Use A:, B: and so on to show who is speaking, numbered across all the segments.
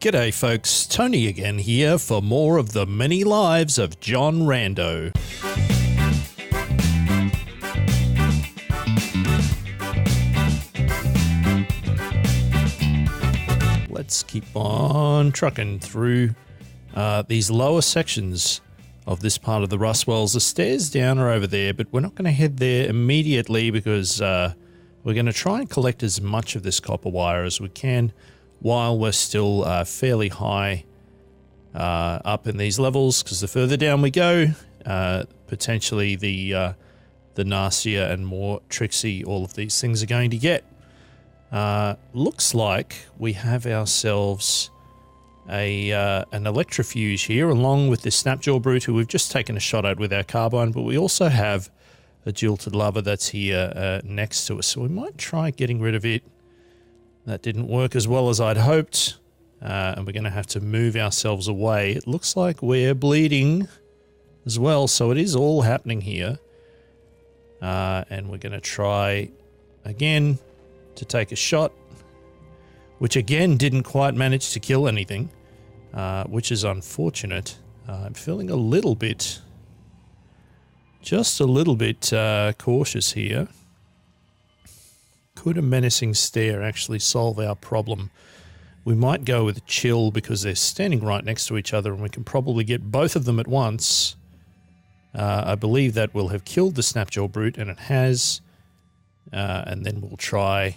A: G'day folks, Tony again here for more of the many lives of John Rando. Let's keep on trucking through these lower sections of this part of the Rustwells. The stairs down are over there, but we're not going to head there immediately because we're going to try and collect as much of this copper wire as we can while we're still fairly high up in these levels, because the further down we go, potentially the nastier and more tricksy all of these things are going to get. Looks like we have ourselves an electrofuge here, along with this snapjaw brute who we've just taken a shot at with our carbine, but we also have a jilted lover that's here next to us, so we might try getting rid of it. That didn't work as well as I'd hoped, and we're going to have to move ourselves away. It looks like we're bleeding as well, so it is all happening here. And we're going to try again to take a shot, which again didn't quite manage to kill anything, which is unfortunate. I'm feeling a little bit, just a little bit cautious here. Could a menacing stare actually solve our problem? We might go with a chill because they're standing right next to each other and we can probably get both of them at once. I believe that will have killed the snapjaw brute, and it has. And then we'll try.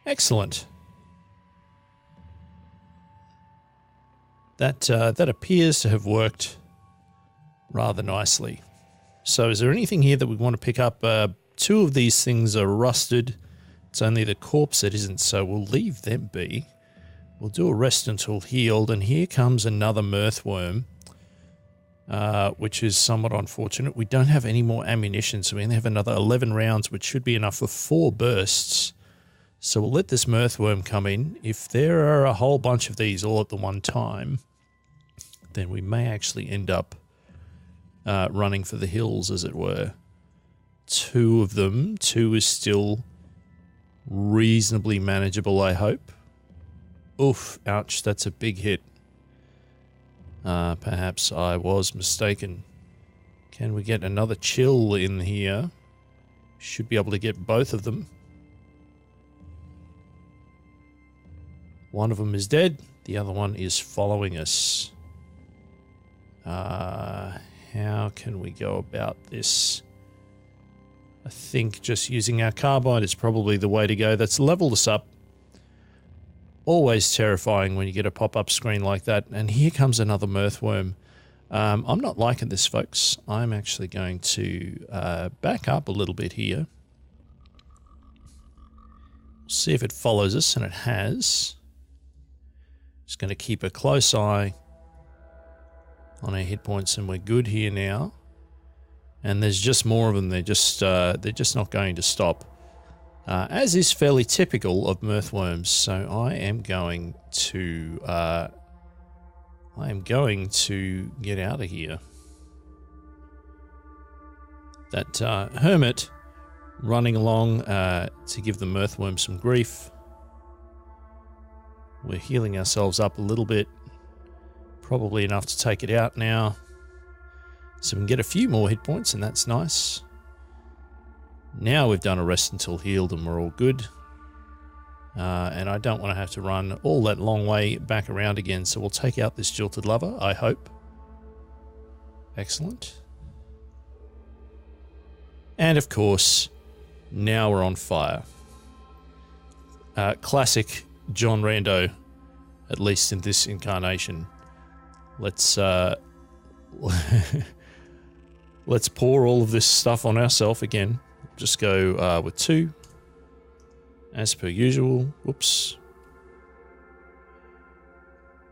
A: Excellent. That appears to have worked rather nicely. So is there anything here that we want to pick up? Two of these things are rusted. It's only the corpse that isn't, so we'll leave them be. We'll do a rest until healed, and here comes another mirthworm, which is somewhat unfortunate. We don't have any more ammunition, so we only have another 11 rounds, which should be enough for 4 bursts. So we'll let this mirthworm come in. If there are a whole bunch of these all at the one time, then we may actually end up running for the hills, as it were. 2 of them. 2 is still reasonably manageable, I hope. Oof, ouch, that's a big hit. Perhaps I was mistaken. Can we get another chill in here? Should be able to get both of them. One of them is dead. The other one is following us. How can we go about this? I think just using our carbine is probably the way to go. That's leveled us up. Always terrifying when you get a pop-up screen like that. And here comes another mirthworm. I'm not liking this, folks. I'm actually going to back up a little bit here. See if it follows us, and it has. Just going to keep a close eye on our hit points, and we're good here now. And there's just more of them. They're just not going to stop, as is fairly typical of mirthworms. So I am going to get out of here. That hermit running along to give the mirthworm some grief. We're healing ourselves up a little bit, probably enough to take it out now. So we can get a few more hit points, and that's nice. Now we've done a rest until healed, and we're all good. And I don't want to have to run all that long way back around again, so we'll take out this jilted lover, I hope. Excellent. And of course, now we're on fire. Classic John Rando, at least in this incarnation. Let's let's pour all of this stuff on ourselves again. Just go with 2, as per usual. Whoops.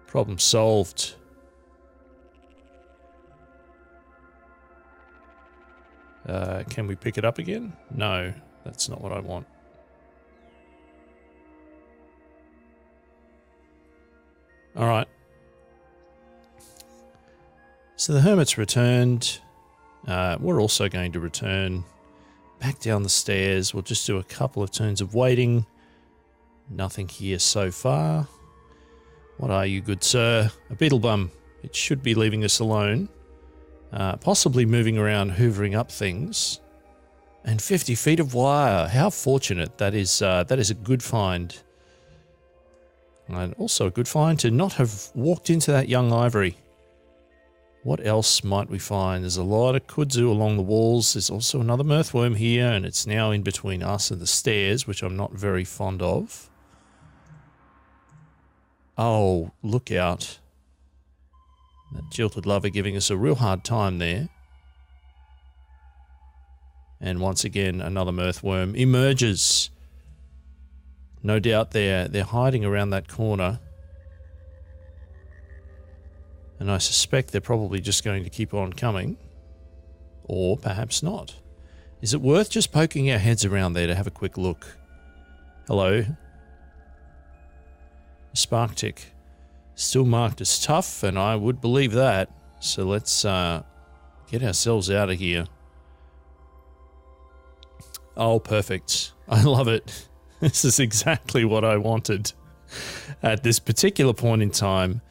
A: Problem solved. Can we pick it up again? No, that's not what I want. All right. So the hermit's returned. We're also going to return back down the stairs. We'll just do a couple of turns of waiting. Nothing here so far. What are you, good sir? A beetle bum. It should be leaving us alone. Possibly moving around, hoovering up things. And 50 feet of wire. How fortunate. That is a good find. And also a good find to not have walked into that young ivory. What else might we find? There's a lot of kudzu along the walls. There's also another mirthworm here, and it's now in between us and the stairs, which I'm not very fond of. Oh, look out. That jilted lover giving us a real hard time there. And once again, another mirthworm emerges. No doubt they're hiding around that corner. And I suspect they're probably just going to keep on coming. Or perhaps not. Is it worth just poking our heads around there to have a quick look? Hello. A spark tick. Still marked as tough, and I would believe that. So let's get ourselves out of here. Oh, perfect. I love it. This is exactly what I wanted at this particular point in time.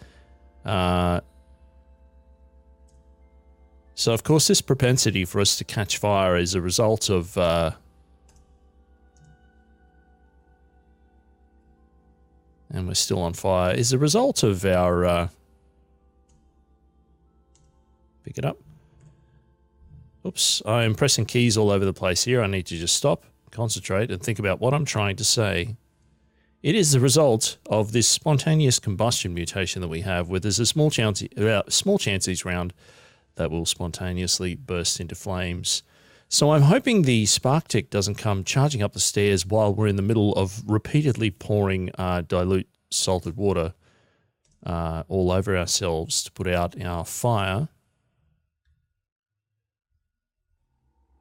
A: So, of course, this propensity for us to catch fire is a result of... and we're still on fire, is a result of our... pick it up. Oops, I am pressing keys all over the place here. I need to just stop, concentrate, and think about what I'm trying to say. It is the result of this spontaneous combustion mutation that we have, where there's a small chance each round that will spontaneously burst into flames. So I'm hoping the spark tick doesn't come charging up the stairs while we're in the middle of repeatedly pouring dilute salted water all over ourselves to put out our fire.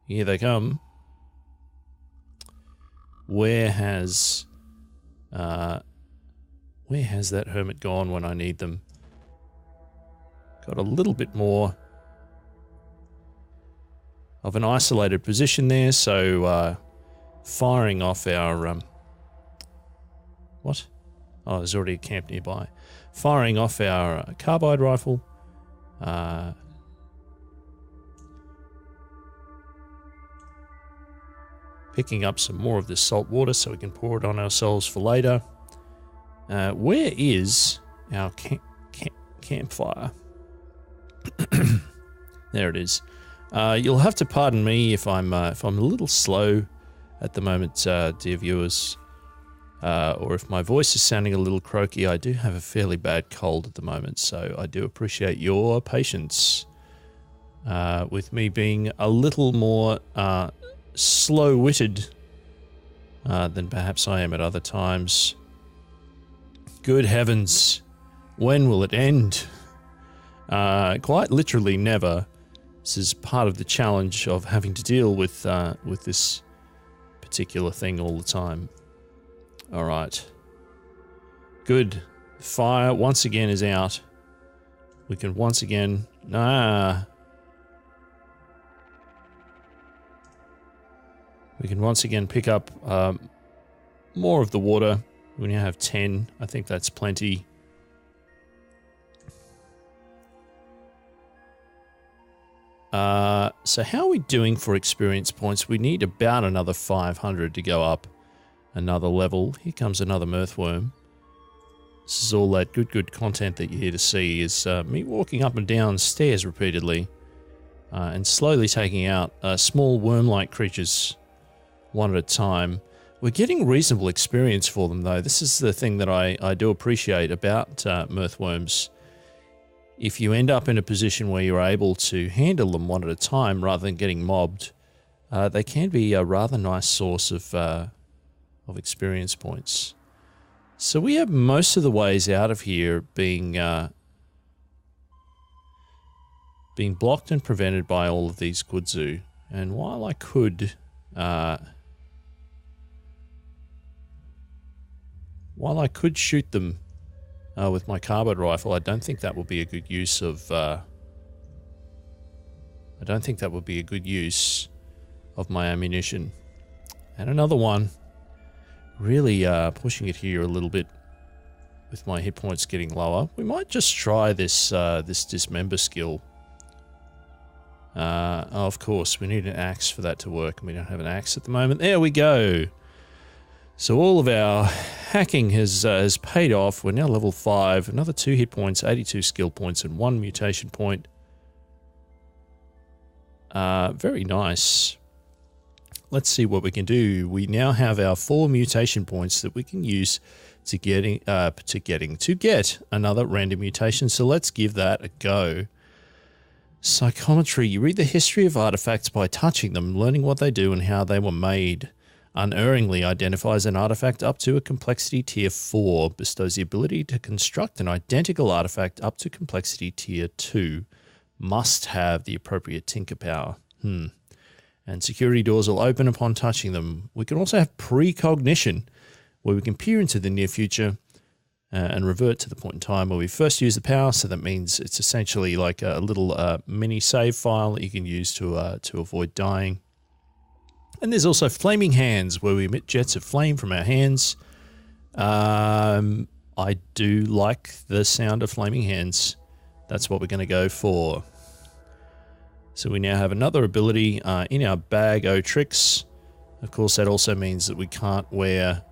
A: Here they come. Where has that hermit gone when I need them? Got a little bit more of an isolated position there, so firing off our... what? Oh, there's already a camp nearby. Firing off our carbide rifle. Picking up some more of this salt water so we can pour it on ourselves for later. Where is our campfire? There it is. You'll have to pardon me if I'm a little slow at the moment, dear viewers, or if my voice is sounding a little croaky. I do have a fairly bad cold at the moment, so I do appreciate your patience with me being a little more slow-witted than perhaps I am at other times. Good heavens, when will it end? Quite literally never. This is part of the challenge of having to deal with this particular thing all the time. All right. Good. The fire once again is out. We can once again... We can once again pick up more of the water. We now have 10. I think that's plenty. So how are we doing for experience points? We need about another 500 to go up another level. Here comes another mirthworm. This is all that good content that you're here to see, is me walking up and down stairs repeatedly and slowly taking out small worm-like creatures one at a time. We're getting reasonable experience for them, though. This is the thing that I do appreciate about mirthworms. If you end up in a position where you're able to handle them one at a time rather than getting mobbed, they can be a rather nice source of experience points. So we have most of the ways out of here being blocked and prevented by all of these kudzu. And while I could... while I could shoot them with my carbide rifle, I don't think that will be a good use of... I don't think that would be a good use of my ammunition. And another one. Really pushing it here a little bit. with my hit points getting lower. We might just try this this dismember skill. Of course, we need an axe for that to work, and we don't have an axe at the moment. There we go. So all of our hacking has paid off. We're now level 5. Another 2 hit points, 82 skill points, and 1 mutation point. Very nice. Let's see what we can do. We now have our 4 mutation points that we can use to get another random mutation. So let's give that a go. Psychometry. You read the history of artifacts by touching them, learning what they do and how they were made. Unerringly identifies an artifact up to a complexity tier 4, bestows the ability to construct an identical artifact up to complexity tier 2. Must have the appropriate tinker power. And security doors will open upon touching them. We can also have precognition, where we can peer into the near future and revert to the point in time where we first use the power. So that means it's essentially like a little mini save file that you can use to avoid dying. And there's also flaming hands, where we emit jets of flame from our hands. I do like the sound of flaming hands. That's what we're going to go for. So we now have another ability in our bag, tricks. Of course, that also means that we can't wear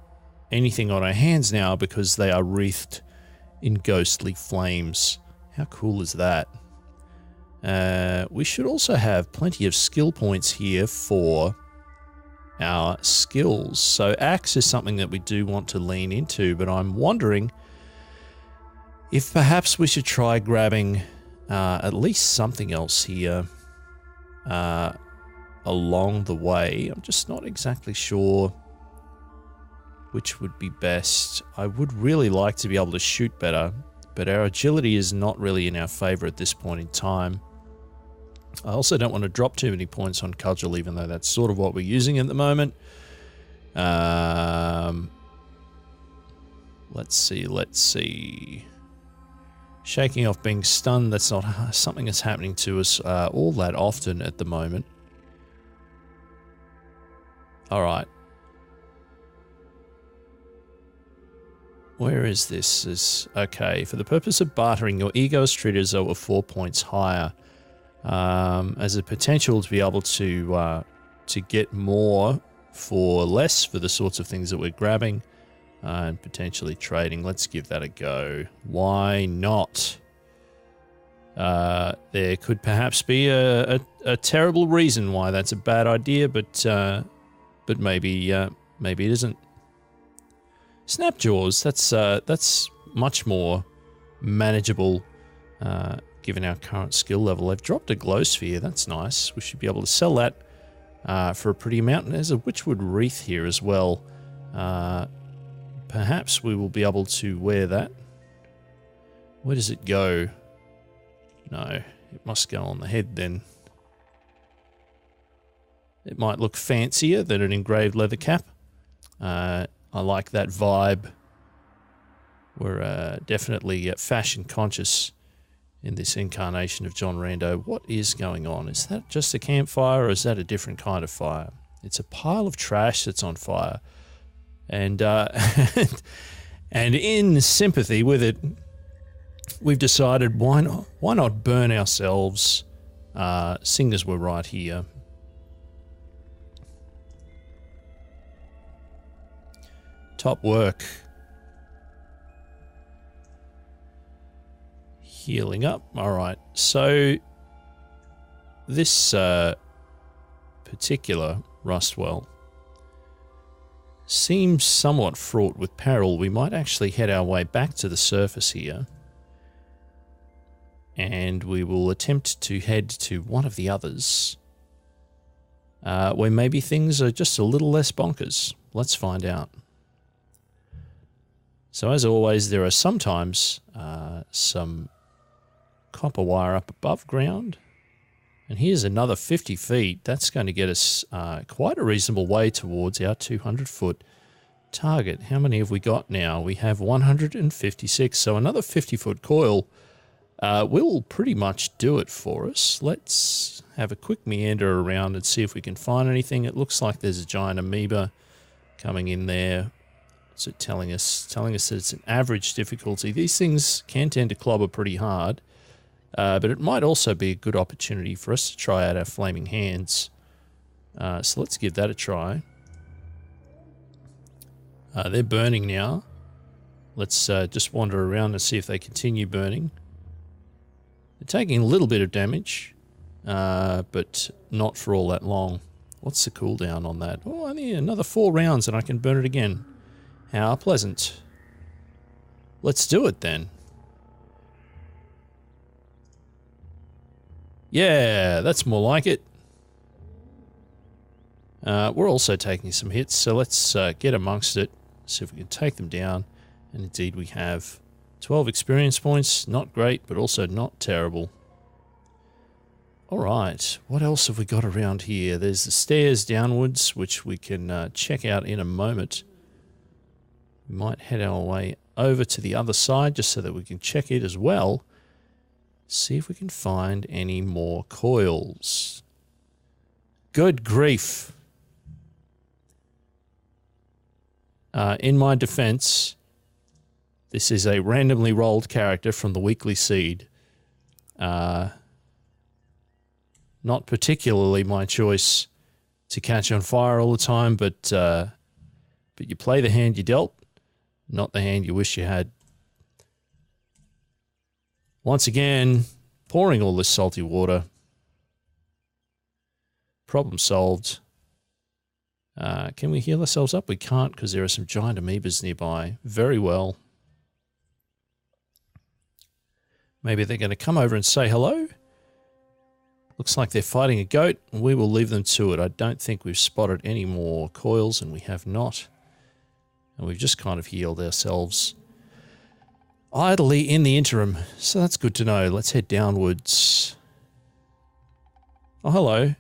A: anything on our hands now because they are wreathed in ghostly flames. How cool is that? We should also have plenty of skill points here for our skills. So axe is something that we do want to lean into, but I'm wondering if perhaps we should try grabbing at least something else here along the way. I'm just not exactly sure which would be best. I would really like to be able to shoot better, but our agility is not really in our favor at this point in time. I also don't want to drop too many points on cudgel, even though that's sort of what we're using at the moment. Let's see. Shaking off being stunned, that's not something that's happening to us all that often at the moment. Alright. Where is this? Okay, for the purpose of bartering, your ego is treated as though it were 4 points higher. As a potential to be able to get more for less for the sorts of things that we're grabbing and potentially trading. Let's give that a go. Why not? There could perhaps be a terrible reason why that's a bad idea, but maybe it isn't. Snapjaws. That's much more manageable. Given our current skill level. They've dropped a glow sphere. That's nice. We should be able to sell that for a pretty amount. And there's a witchwood wreath here as well. Perhaps we will be able to wear that. Where does it go? No, it must go on the head then. It might look fancier than an engraved leather cap. I like that vibe. We're definitely fashion conscious in this incarnation of John Rando. What is going on? Is that just a campfire, or is that a different kind of fire? It's a pile of trash that's on fire. And and in sympathy with it, we've decided why not burn ourselves, seeing as we're right here. Top work. Healing up. Alright, so this particular rustwell seems somewhat fraught with peril. We might actually head our way back to the surface here, and we will attempt to head to one of the others where maybe things are just a little less bonkers. Let's find out. So as always, there are sometimes some copper wire up above ground, and here's another 50 feet. That's going to get us quite a reasonable way towards our 200-foot target. How many have we got now? We have 156, so another 50-foot coil will pretty much do it for us. Let's have a quick meander around and see if we can find anything. It looks like there's a giant amoeba coming in there. What's it telling us? Telling us that it's an average difficulty. These things can tend to clobber pretty hard, but it might also be a good opportunity for us to try out our flaming hands. So let's give that a try. They're burning now. Let's just wander around and see if they continue burning. They're taking a little bit of damage, but not for all that long. What's the cooldown on that? Oh, only another 4 rounds and I can burn it again. How pleasant. Let's do it then. Yeah, that's more like it. We're also taking some hits, so let's get amongst it, see if we can take them down. And indeed we have 12 experience points. Not great, but also not terrible. Alright, what else have we got around here? There's the stairs downwards, which we can check out in a moment. We might head our way over to the other side just so that we can check it as well. See if we can find any more coils. Good grief. In my defense, this is a randomly rolled character from the Weekly Seed. Not particularly my choice to catch on fire all the time, but you play the hand you dealt, not the hand you wish you had. Once again, pouring all this salty water. Problem solved. Can we heal ourselves up? We can't because there are some giant amoebas nearby. Very well. Maybe they're going to come over and say hello. Looks like they're fighting a goat. We will leave them to it. I don't think we've spotted any more coils, and we have not. And we've just kind of healed ourselves idly in the interim. So that's good to know. Let's head downwards. Oh, hello.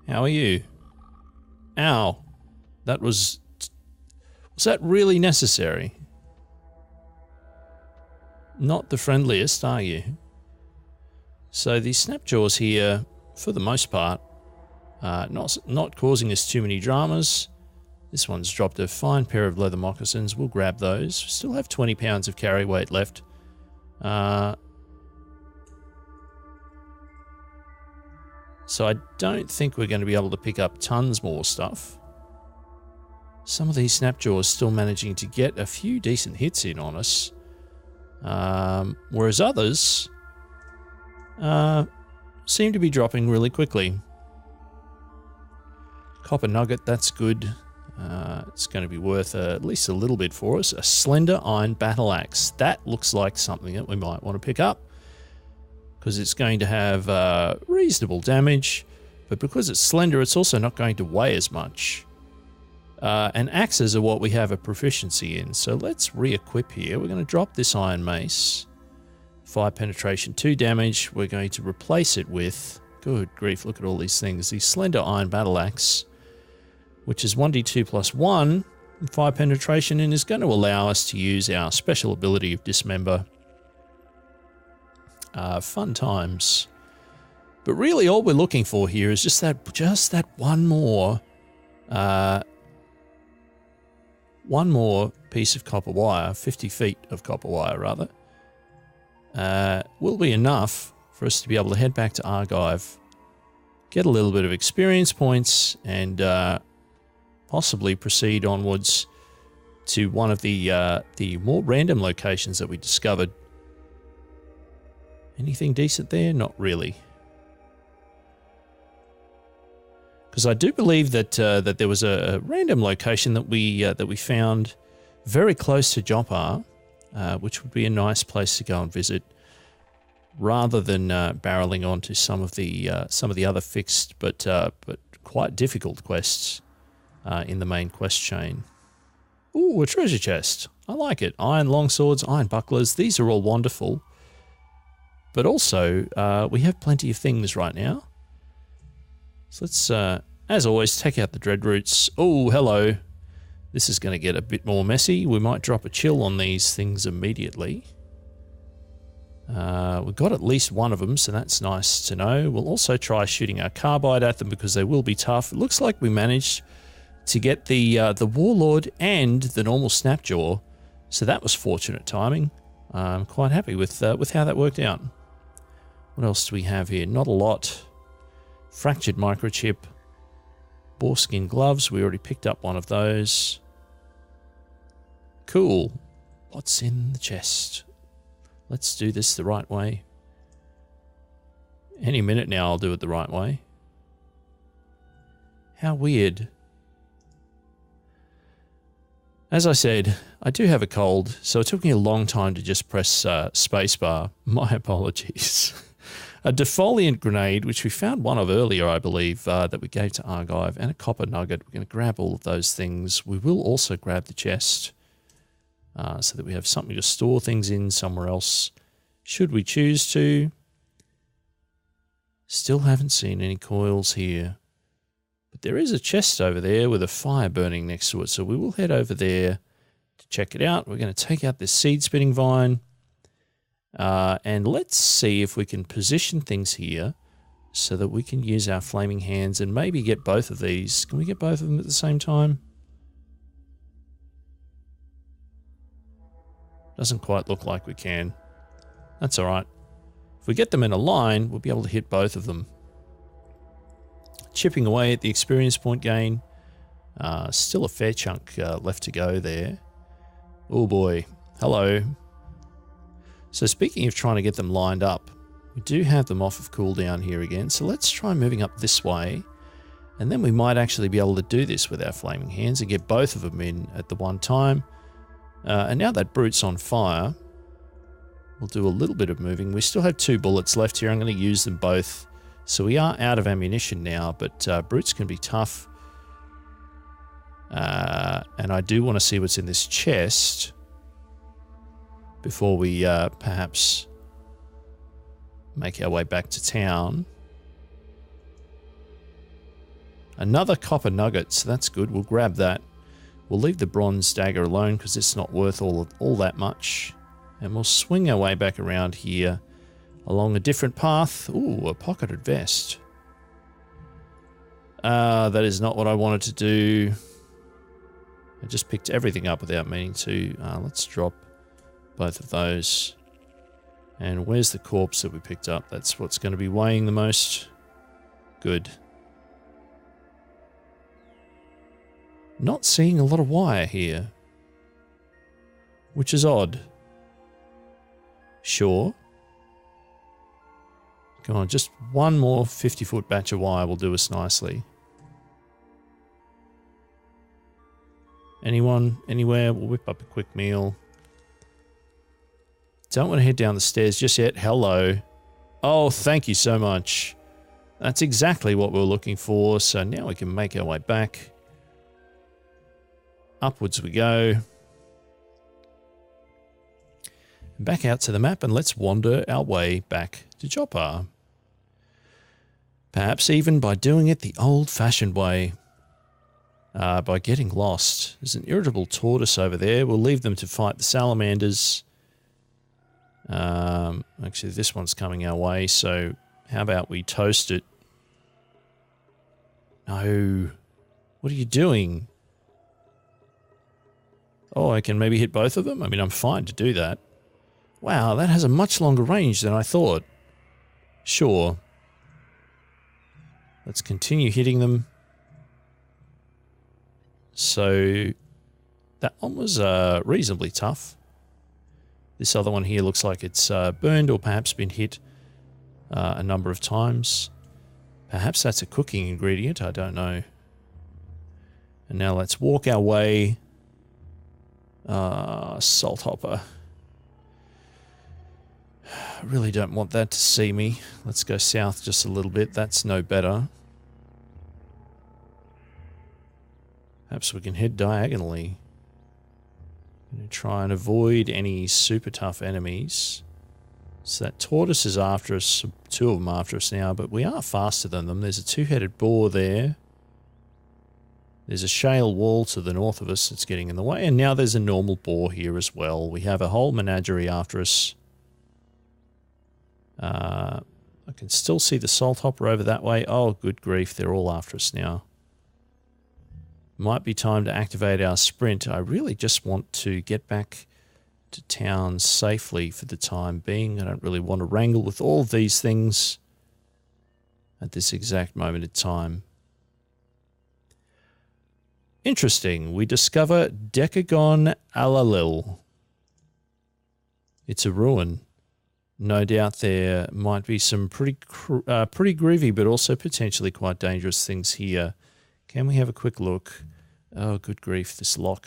A: How are you? Ow. That was that really necessary? Not the friendliest, are you? So the snapjaws here, for the most part, not causing us too many dramas. This one's dropped a fine pair of leather moccasins. We'll grab those. Still have 20 pounds of carry weight left. So I don't think we're going to be able to pick up tons more stuff. Some of these snapjaws still managing to get a few decent hits in on us. Whereas others seem to be dropping really quickly. Copper nugget, that's good. It's going to be worth at least a little bit for us. A slender iron battle axe. That looks like something that we might want to pick up, because it's going to have reasonable damage, but because it's slender, it's also not going to weigh as much. And axes are what we have a proficiency in, so let's re-equip here. We're going to drop this iron mace. 5 penetration, 2 damage. We're going to replace it with, good grief, look at all these things. The slender iron battle axe, which is 1d2 plus 1, 5 penetration, and is going to allow us to use our special ability of dismember. Fun times. But really all we're looking for here is just that one more piece of copper wire, 50 feet of copper wire rather, will be enough for us to be able to head back to Argive, get a little bit of experience points, and possibly proceed onwards to one of the more random locations that we discovered. Anything decent there? Not really. Because I do believe that that there was a random location that we found very close to Jopar, which would be a nice place to go and visit, rather than barreling onto some of the other fixed but quite difficult quests in the main quest chain. Ooh, a treasure chest. I like it. Iron longswords, iron bucklers. These are all wonderful. But also, we have plenty of things right now. So let's, as always, take out the dread roots. Oh, hello. This is going to get a bit more messy. We might drop a chill on these things immediately. We've got at least one of them, so that's nice to know. We'll also try shooting our carbide at them because they will be tough. It looks like we managed to get the Warlord and the normal Snapjaw. So that was fortunate timing. I'm quite happy with how that worked out. What else do we have here? Not a lot. Fractured microchip. Boarskin gloves. We already picked up one of those. Cool. What's in the chest? Let's do this the right way. Any minute now I'll do it the right way. How weird. As I said, I do have a cold, so it took me a long time to just press spacebar. My apologies. A defoliant grenade, which we found one of earlier, I believe, that we gave to Argive, and a copper nugget. We're going to grab all of those things. We will also grab the chest so that we have something to store things in somewhere else, should we choose to. Still haven't seen any coils here. But there is a chest over there with a fire burning next to it, so we will head over there to check it out. We're going to take out this seed spinning vine, and let's see if we can position things here so that we can use our flaming hands and maybe get both of these. Can we get both of them at the same time? Doesn't quite look like we can. That's all right. If we get them in a line, we'll be able to hit both of them. Chipping away at the experience point gain. Still a fair chunk left to go there. Oh boy. Hello. So speaking of trying to get them lined up, we do have them off of cooldown here again. So let's try moving up this way. And then we might actually be able to do this with our flaming hands and get both of them in at the one time. And now that Brute's on fire, we'll do a little bit of moving. We still have 2 bullets left here. I'm going to use them both. So we are out of ammunition now, but Brutes can be tough. And I do want to see what's in this chest before we perhaps make our way back to town. Another copper nugget, so that's good. We'll grab that. We'll leave the bronze dagger alone because it's not worth all that much. And we'll swing our way back around here along a different path. Ooh, a pocketed vest. That is not what I wanted to do. I just picked everything up without meaning to. Let's drop both of those. And where's the corpse that we picked up? That's what's going to be weighing the most. Good. Not seeing a lot of wire here, which is odd. Sure. Come on, just one more 50-foot batch of wire will do us nicely. Anyone, anywhere? We'll whip up a quick meal. Don't want to head down the stairs just yet. Hello. Oh, thank you so much. That's exactly what we were looking for. So now we can make our way back. Upwards we go. Back out to the map, and let's wander our way back to Joppa. Perhaps even by doing it the old-fashioned way. By getting lost. There's an irritable tortoise over there. We'll leave them to fight the salamanders. Actually, this one's coming our way, so how about we toast it? No. What are you doing? Oh, I can maybe hit both of them? I mean, I'm fine to do that. Wow, that has a much longer range than I thought. Sure. Let's continue hitting them. So, that one was reasonably tough. This other one here looks like it's burned or perhaps been hit a number of times. Perhaps that's a cooking ingredient, I don't know. And now let's walk our way. Salt hopper. I really don't want that to see me. Let's go south just a little bit. That's no better. Perhaps we can head diagonally. Going to try and avoid any super tough enemies. So that tortoise is after us. 2 of them after us now, but we are faster than them. There's a 2-headed boar there. There's a shale wall to the north of us that's getting in the way, and now there's a normal boar here as well. We have a whole menagerie after us. I can still see the salt hopper over that way. Oh, good grief, they're all after us now. Might be time to activate our sprint. I really just want to get back to town safely for the time being. I don't really want to wrangle with all of these things at this exact moment in time. Interesting. We discover Decagon Alalil. It's a ruin. No doubt there might be some pretty groovy, but also potentially quite dangerous things here. Can we have a quick look? Oh, good grief, this lock.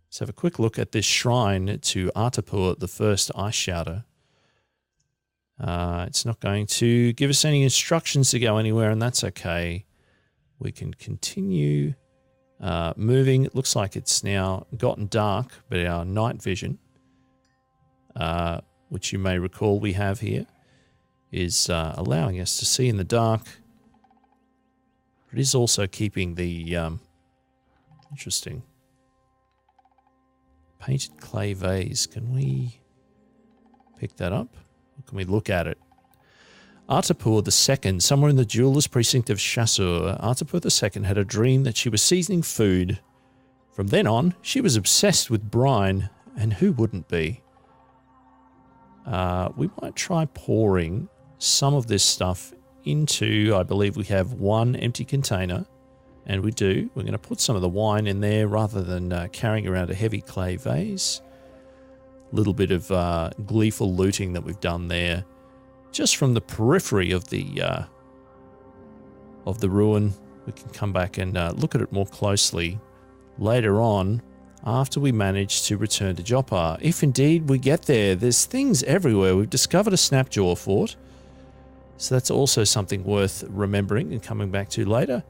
A: Let's have a quick look at this shrine to Artapur, the first ice shouter. It's not going to give us any instructions to go anywhere, and that's okay. We can continue moving. It looks like it's now gotten dark, but our night vision, which you may recall we have here, is allowing us to see in the dark. It is also keeping the interesting painted clay vase. Can we pick that up? Or can we look at it? Artapur II, somewhere in the jeweler's precinct of Chasseur, Artapur II had a dream that she was seasoning food. From then on, she was obsessed with brine, and who wouldn't be? We might try pouring some of this stuff into, I believe we have one empty container, and we do. We're going to put some of the wine in there rather than carrying around a heavy clay vase. A little bit of gleeful looting that we've done there, just from the periphery of the ruin. We can come back and look at it more closely later on, after we manage to return to Joppa. If indeed we get there, there's things everywhere. We've discovered a Snapjaw fort, so that's also something worth remembering and coming back to later.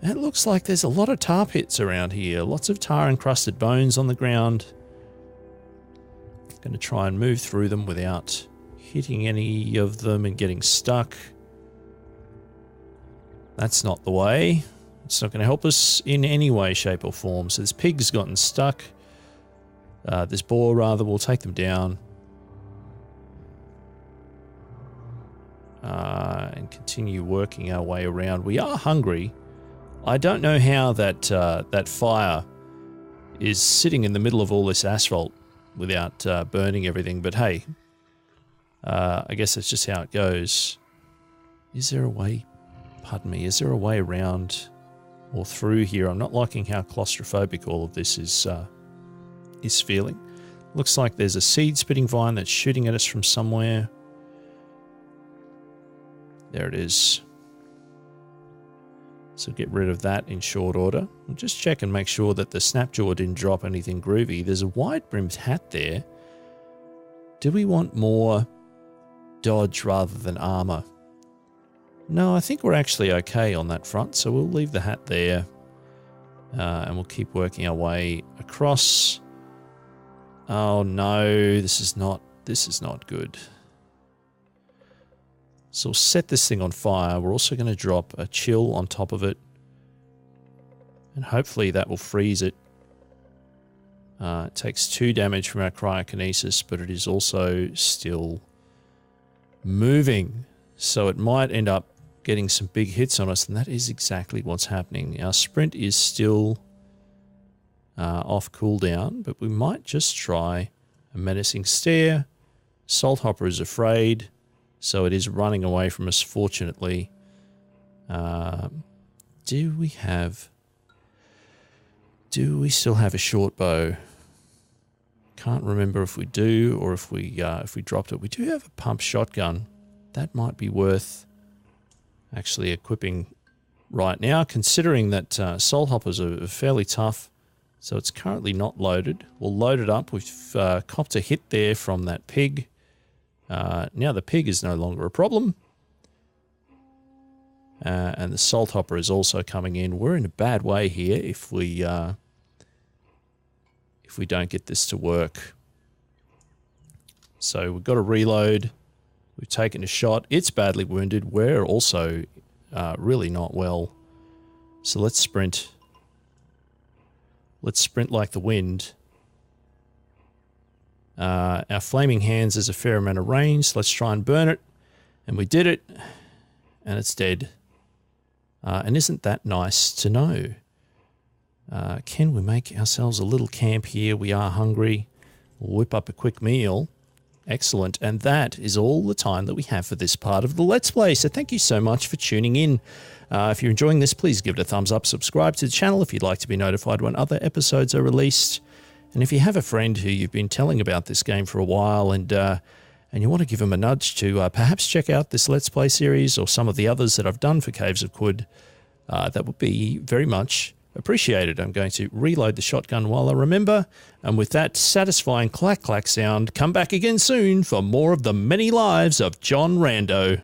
A: And it looks like there's a lot of tar pits around here, lots of tar-encrusted bones on the ground. Going to try and move through them without hitting any of them and getting stuck. That's not the way. It's not going to help us in any way, shape or form. So this pig's gotten stuck. This boar, rather, will take them down. And continue working our way around. We are hungry. I don't know how that fire is sitting in the middle of all this asphalt without burning everything, but hey, I guess that's just how it goes. Is there a way, pardon me, is there a way around or through here? I'm not liking how claustrophobic all of this is feeling. Looks like there's a seed-spitting vine that's shooting at us from somewhere. There it is. So get rid of that in short order. We'll just check and make sure that the Snapjaw didn't drop anything groovy. There's a wide-brimmed hat there. Do we want more dodge rather than armor? No, I think we're actually okay on that front, so we'll leave the hat there. And we'll keep working our way across. Oh no, this is not good. So we'll set this thing on fire. We're also going to drop a chill on top of it. And hopefully that will freeze it. It takes 2 damage from our cryokinesis, but it is also still moving. So it might end up getting some big hits on us, and that is exactly what's happening. Our sprint is still off cooldown, but we might just try a menacing stare. Salthopper is afraid. So it is running away from us, fortunately. Do we still have a short bow? Can't remember if we do or if we dropped it. We do have a pump shotgun. That might be worth actually equipping right now, considering that soul hoppers are fairly tough. So it's currently not loaded. We'll load it up. We've copped a hit there from that pig. Now the pig is no longer a problem. And the salt hopper is also coming in. We're in a bad way here if we don't get this to work. So we've got to reload. We've taken a shot. It's badly wounded. We're also really not well. So let's sprint. Let's sprint like the wind. Our flaming hands is a fair amount of range. Let's try and burn it. And we did it. And it's dead. And isn't that nice to know? Can we make ourselves a little camp here? We are hungry. We'll whip up a quick meal. Excellent. And that is all the time that we have for this part of the Let's Play. So thank you so much for tuning in. If you're enjoying this, please give it a thumbs up. Subscribe to the channel if you'd like to be notified when other episodes are released. And if you have a friend who you've been telling about this game for a while and you want to give them a nudge to perhaps check out this Let's Play series or some of the others that I've done for Caves of Quid, that would be very much appreciated. I'm going to reload the shotgun while I remember. And with that satisfying clack-clack sound, come back again soon for more of the many lives of John Rando.